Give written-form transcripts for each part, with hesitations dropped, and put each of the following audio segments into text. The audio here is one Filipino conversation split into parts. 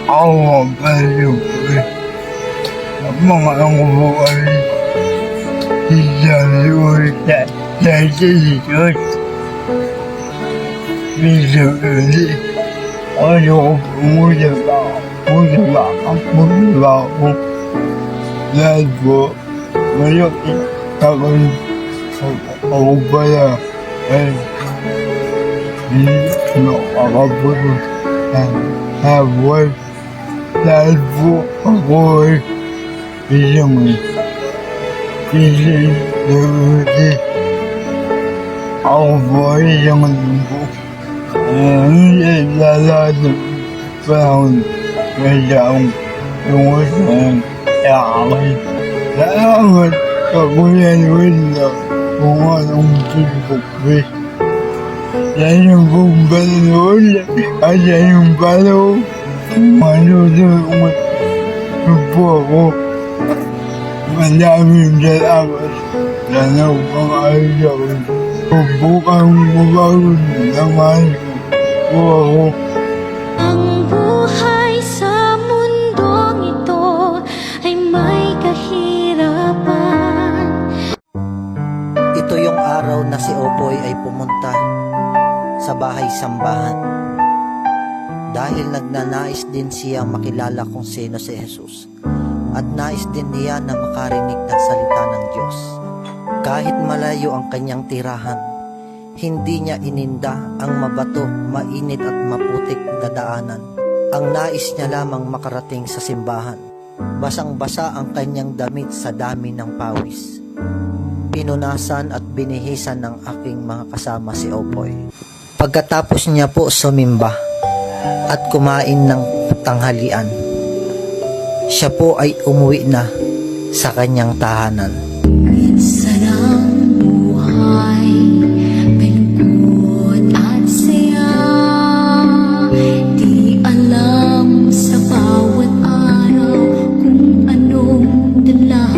Ako kayo mga ang buhay isang sa Jesus. Minsan ano ko pumunta ako dahil po ngayon ako pala ay hindi nakakapunod sa buhay dahil po ako ay isang ako po ay isang hindi lahat ng panahon kaya akong tumusan sa akin. Salamat sa kuyanuin na kung anong sibukbis. Yan yung kong panood at yan yung panood kung ano po ako. Maraming salamat. Sana kung ayos ako. Kung bukang mabagon naman po ako. Ang buhay sa mundong ito ay may kahirapan. Ito yung araw na si Opoy ay pumunta sa bahay-sambahan dahil nagnanais din siya makilala kung sino si Jesus at nais din niya na makarinig ng salita ng Diyos. Kahit malayo ang kanyang tirahan, hindi niya ininda ang mabato, mainit at maputik na daanan. Ang nais niya lamang makarating sa simbahan. Basang-basa ang kanyang damit sa dami ng pawis. Pinunasan at binihisan ng aking mga kasama si Opoy. Pagkatapos niya po sumimba at kumain ng tanghalian, siya po ay umuwi na sa kanyang tahanan. Minsan ang buhay lungkot at saya, di alam sa bawat araw kung anong dala.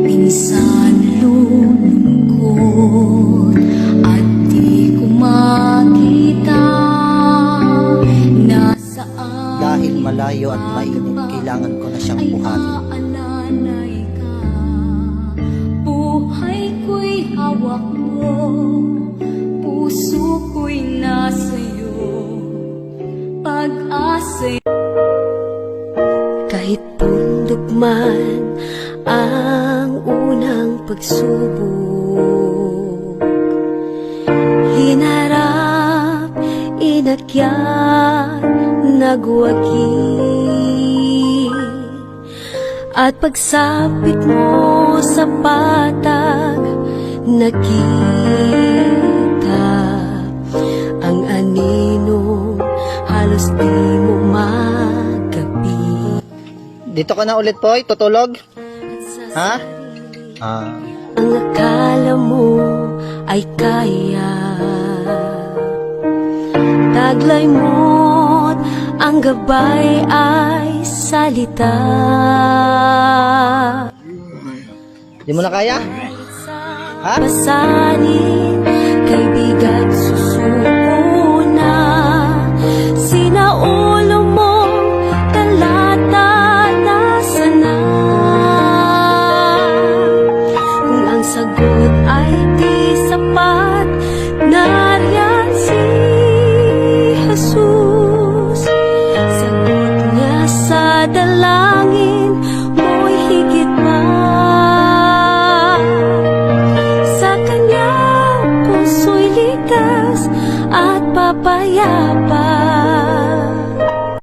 Minsan lulungkot at di ko makita nasaan. Dahil malayo at mainit, kailangan ko na siyang buhatin. Buhay ko'y hawak mo, puso ko'y nasa'yo, pag-asa'y kahit bundok man ang unang pagsubok, hinarap, inakyat, nagwagi. At pagsapit mo sa patag, nakita ang anino, halos di mo magabi. Dito ka na ulit, Poy? Tutulog? Ha? Ang akala mo ay kaya, taglay mo't ang gabay ay salita. Di mo na kaya? Ha? Pasanin, kaibigan, susuko na. Sinaulo mo, talata na sana. Kung ang sagot ay di sapat, nariyan si Jesus. Sagot niya sa dalangin mo'y higit pa. Sa kanya puso'y likas at papayapa.